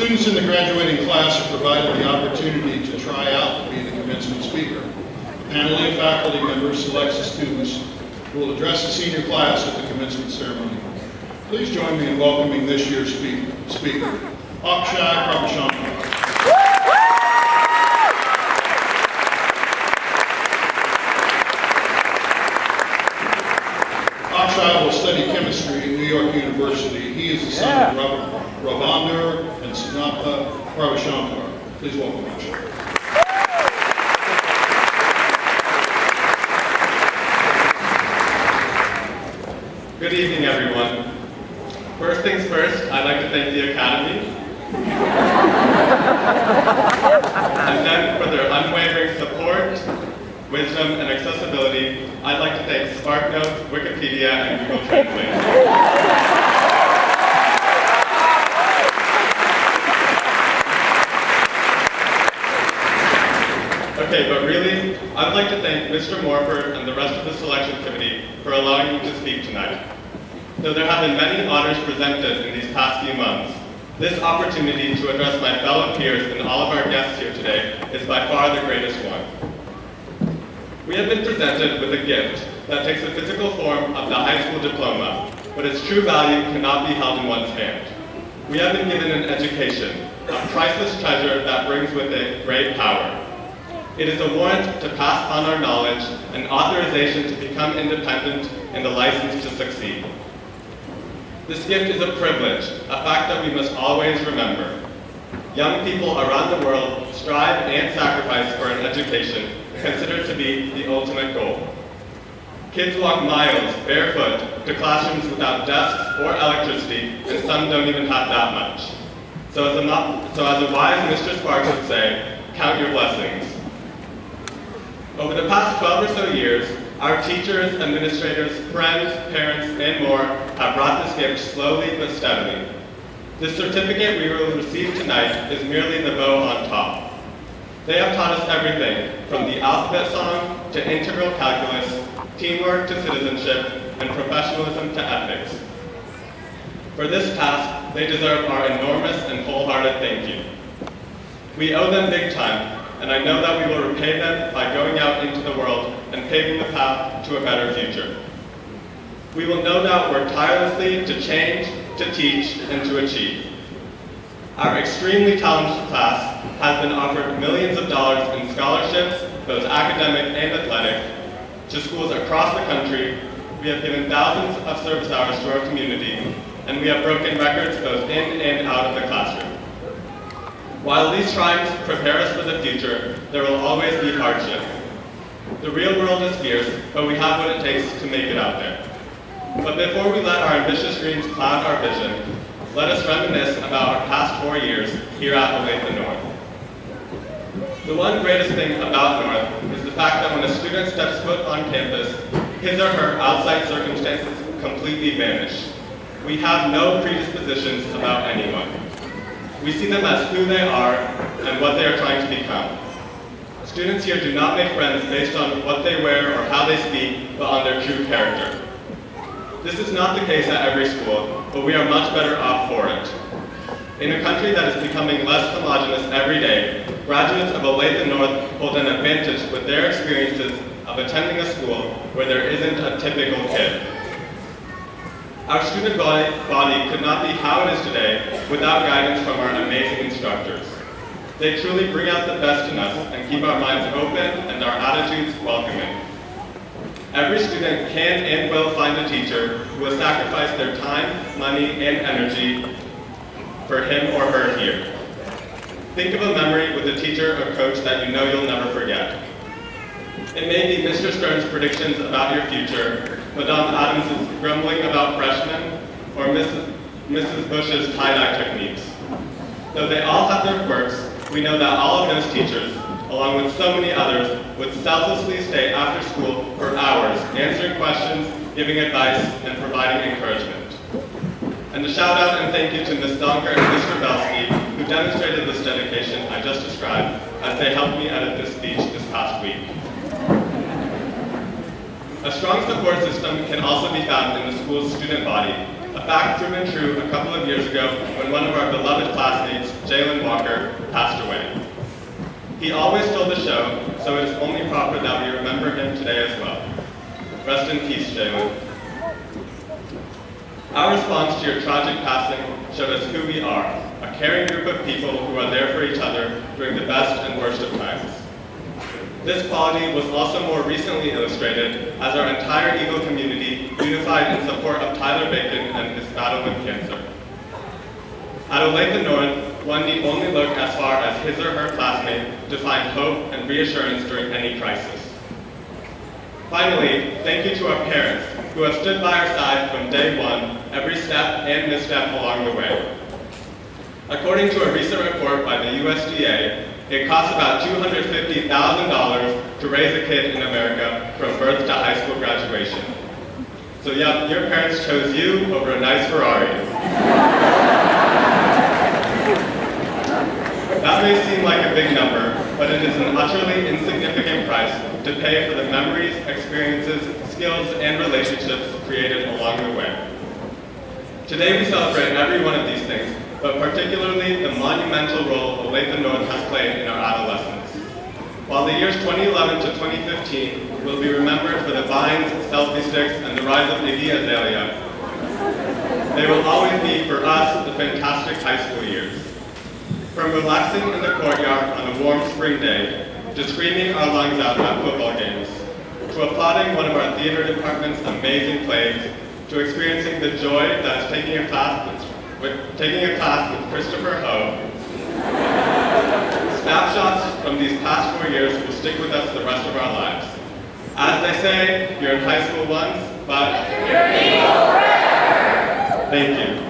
Students in the graduating class are provided the opportunity to try out to be the commencement speaker. A panel of faculty members selects the students who will address the senior class at the commencement ceremony. Please join me in welcoming this year's speaker, Akshay Prabhushankar. Akshay will study chemistry at New York University. He is the son of Ravindra and Snappa Prabhushankar. Please welcome Akshay. Good evening, everyone. First things first, I'd like to thank the Academy. And then for their unwavering support, wisdom, and accessibility, I'd like to thank SparkNotes, Wikipedia, and Google Translate. Okay, but really, I'd like to thank Mr. Morford and the rest of the selection committee for allowing me to speak tonight. Though there have been many honors presented in these past few months, this opportunity to address my fellow peers and all of our guests here today is by far the greatest one. We have been presented with a gift that takes the physical form of the high school diploma, but its true value cannot be held in one's hand. We have been given an education, a priceless treasure that brings with it great power. It is a warrant to pass on our knowledge, an authorization to become independent, and a license to succeed. This gift is a privilege, a fact that we must always remember. Young people around the world strive and sacrifice for an education considered to be the ultimate goal. Kids walk miles barefoot to classrooms without desks or electricity, and some don't even have that much. So as a wise Mr. Sparks would say, count your blessings. Over the past 12 or so years, our teachers, administrators, friends, parents, and more have brought this gift slowly but steadily. This certificate we will receive tonight is merely the bow on top. They have taught us everything from the alphabet song to integral calculus, teamwork to citizenship, and professionalism to ethics. For this task, they deserve our enormous and wholehearted thank you. We owe them big time, and I know that we will repay them by going out into the world and paving the path to a better future. We will no doubt work tirelessly to change, to teach, and to achieve. Our extremely talented class has been offered millions of dollars in scholarships, both academic and athletic, to schools across the country. We have given thousands of service hours to our community, and we have broken records both in and out of the classroom. While these triumphs prepare us for the future, there will always be hardship. The real world is fierce, but we have what it takes to make it out there. But before we let our ambitious dreams cloud our vision, let us reminisce about our past 4 years here at Olathe North. The one greatest thing about North is the fact that when a student steps foot on campus, his or her outside circumstances completely vanish. We have no predispositions about anyone. We see them as who they are and what they are trying to become. Students here do not make friends based on what they wear or how they speak, but on their true character. This is not the case at every school, but we are much better off for it. In a country that is becoming less homogeneous every day, graduates of Olathe North hold an advantage with their experiences of attending a school where there isn't a typical kid. Our student body could not be how it is today without guidance from our amazing instructors. They truly bring out the best in us and keep our minds open and our attitudes welcoming. Every student can and will find a teacher who will sacrifice their time, money, and energy for him or her here. Think of a memory with a teacher or coach that you know you'll never forget. It may be Mr. Stern's predictions about your future, Madame Adams' grumbling about freshmen, or Mrs. Bush's tie-dye techniques. Though they all have their quirks, we know that all of those teachers, along with so many others, would selflessly stay after school for hours, answering questions, giving advice, and providing encouragement. And a shout out and thank you to Ms. Donker and Mr. Belsky, who demonstrated this dedication I just described as they helped me edit this speech this past week. A strong support system can also be found in the school's student body, a fact proven true a couple of years ago when one of our beloved classmates, Jalen Walker, passed away. He always stole the show, so it is only proper that we remember him today as well. Rest in peace, Jalen. Our response to your tragic passing showed us who we are, a caring group of people who are there for each other during the best and worst of times. This quality was also more recently illustrated as our entire Eagle community unified in support of Tyler Bacon and his battle with cancer. At Olathe North, one need only look as far as his or her classmate to find hope and reassurance during any crisis. Finally, thank you to our parents who have stood by our side from day one, every step and misstep along the way. According to a recent report by the USDA, it costs about $250,000 to raise a kid in America from birth to high school graduation. So yeah, your parents chose you over a nice Ferrari. That may seem like a big number, but it is an utterly insignificant price to pay for the memories, experiences, skills, and relationships created along the way. Today we celebrate every one of these things, but particularly the monumental role Olathe North has played in our adolescence. While the years 2011 to 2015 will be remembered for the vines, selfie sticks, and the rise of Iggy Azalea, they will always be, for us, the fantastic high school years. From relaxing in the courtyard on a warm spring day, to screaming our lungs out at football games, to applauding one of our theater department's amazing plays, to experiencing the joy that is taking a class with Christopher Ho. Snapshots from these past 4 years will stick with us the rest of our lives. As they say, you're in high school once, but you're Eagle forever! Thank you.